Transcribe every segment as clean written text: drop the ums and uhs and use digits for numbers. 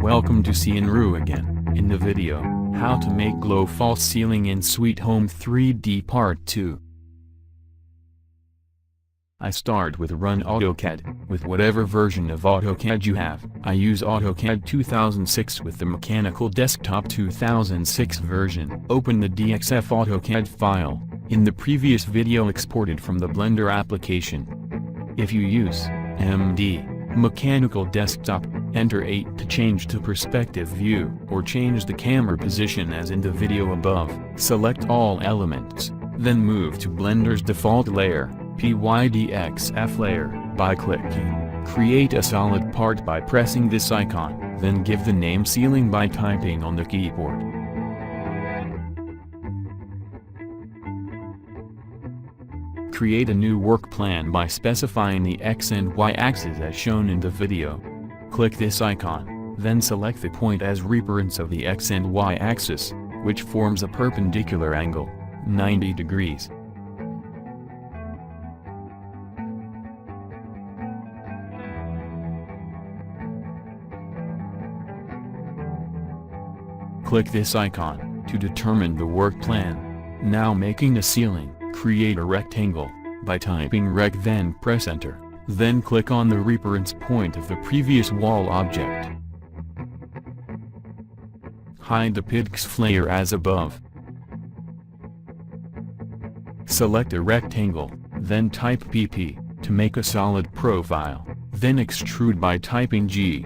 Welcome to Ceilling again. In the video, how to make glow false ceiling in Sweet Home 3D Part 2. I start with Run AutoCAD, with whatever version of AutoCAD you have. I use AutoCAD 2006 with the Mechanical Desktop 2006 version. Open the DXF AutoCAD file, in the previous video exported from the Blender application. If you use MD, Mechanical Desktop, enter 8 to change to perspective view, or change the camera position as in the video above. Select all elements, then move to Blender's default layer, PYDXF layer, by clicking Create a solid part by pressing this icon, then give the name Ceilling by typing on the keyboard. Create a new work plan by specifying the X and Y axes as shown in the video. Click this icon, then select the point as reference of the X and Y axis, which forms a perpendicular angle, 90 degrees. Click this icon, to determine the work plan. Now making a ceiling. Create a rectangle, by typing rect then press enter, then click on the reference point of the previous wall object. Hide the pixel layer as above. Select a rectangle, then type PP, to make a solid profile, then extrude by typing G.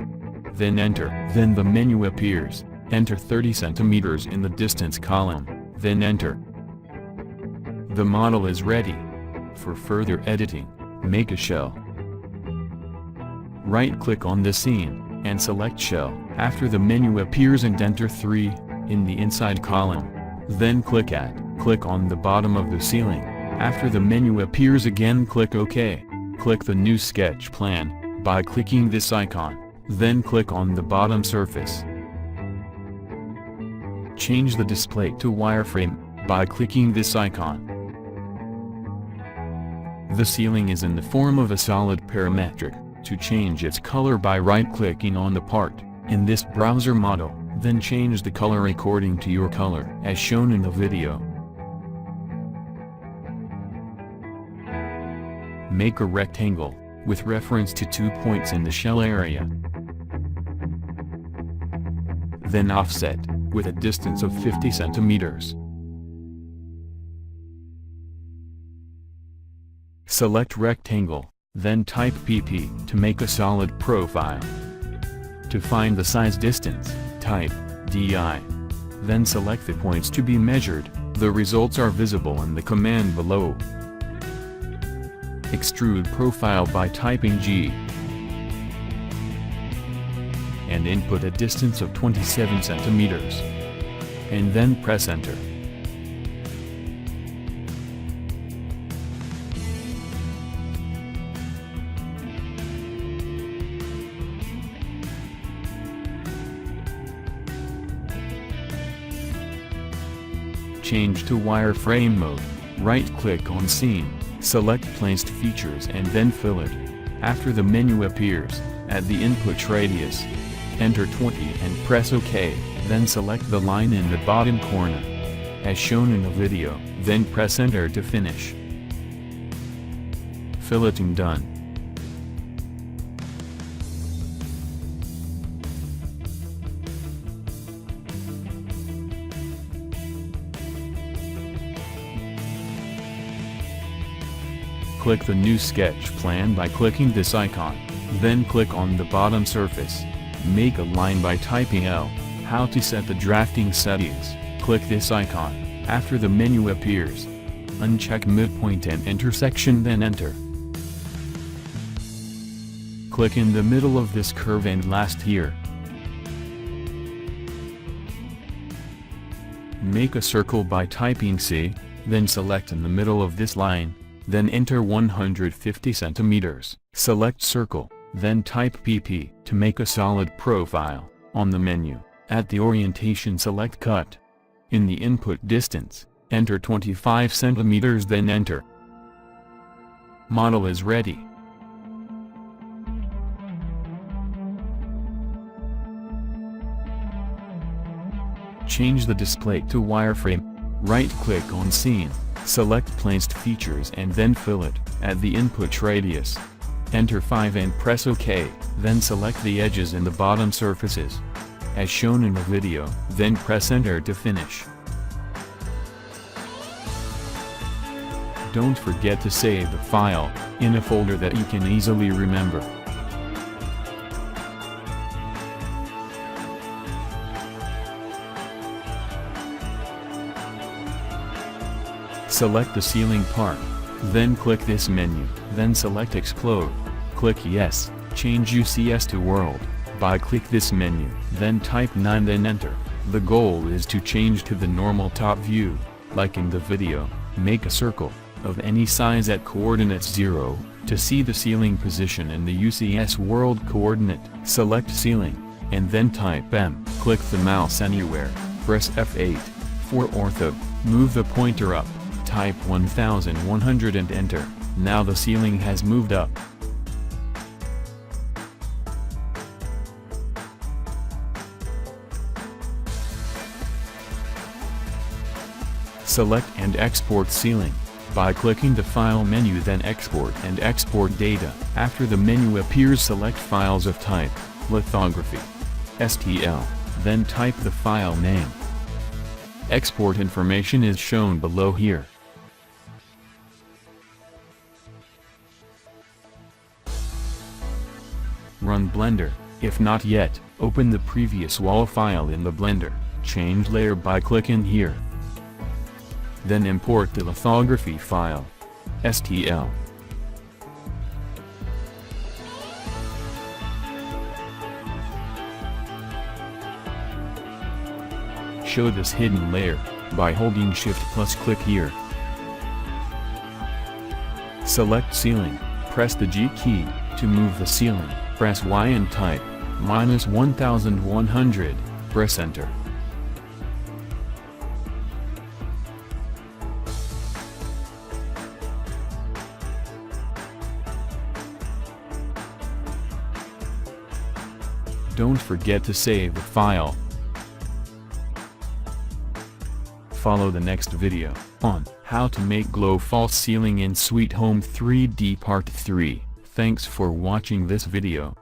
Then enter. Then the menu appears, enter 30 centimeters in the distance column, then enter. The model is ready. For further editing, make a shell. Right-click on the scene, and select shell. After the menu appears and enter 3, in the inside column. Then click on the bottom of the ceiling. After the menu appears again click OK. Click the new sketch plan, by clicking this icon, then click on the bottom surface. Change the display to wireframe, by clicking this icon. The ceiling is in the form of a solid parametric. To change its color by right-clicking on the part, in this browser model, then change the color according to your color, as shown in the video. Make a rectangle, with reference to 2 points in the shell area. Then offset, with a distance of 50 centimeters. Select rectangle, then type PP to make a solid profile. To find the size distance, type DI. Then select the points to be measured. The results are visible in the command below. Extrude profile by typing G. And input a distance of 27 centimeters. And then press enter. Change to wireframe mode, right-click on scene, select placed features and then fill it. After the menu appears, at the input radius, enter 20 and press OK, then select the line in the bottom corner, as shown in the video, then press enter to finish. Filleting done. Click the new sketch plan by clicking this icon, then click on the bottom surface. Make a line by typing L. How to set the drafting settings, click this icon. After the menu appears, uncheck midpoint and intersection then enter. Click in the middle of this curve and last here. Make a circle by typing C, then select in the middle of this line. Then enter 150 centimeters. Select circle, then type PP to make a solid profile. On the menu, at the orientation select cut. In the input distance, enter 25 centimeters then enter. Model is ready. change the display to wireframe. Right-click on scene, select placed features and then fill it, at the input radius. Enter 5 and press OK, then select the edges and the bottom surfaces, as shown in the video, then press enter to finish. Don't forget to save the file, in a folder that you can easily remember. Select the ceiling part, then click this menu, then select Explode. Click Yes, change UCS to World, click this menu, then type 9 then enter. The goal is to change to the normal top view, like in the video. Make a circle, of any size at coordinates 0, to see the ceiling position in the UCS world coordinate. Select Ceiling, and then type M. Click the mouse anywhere, press F8. For ortho, move the pointer up, type 1100 and enter. Now the ceiling has moved up. Select and export ceiling, by clicking the File menu then Export and export data. After the menu appears, select Files of type, lithography, STL, then type the file name. Export information is shown below here. Run Blender. If not yet, open the previous wall file in the Blender, change layer by clicking here. Then import the lithography file, STL. Show this hidden layer, by holding Shift plus click here. Select Ceiling, press the G key, to move the ceiling, press Y and type, -1100, press enter. Don't forget to save the file. Follow the next video, on how to make glow false ceiling in Sweet Home 3D Part 3. Thanks for watching this video.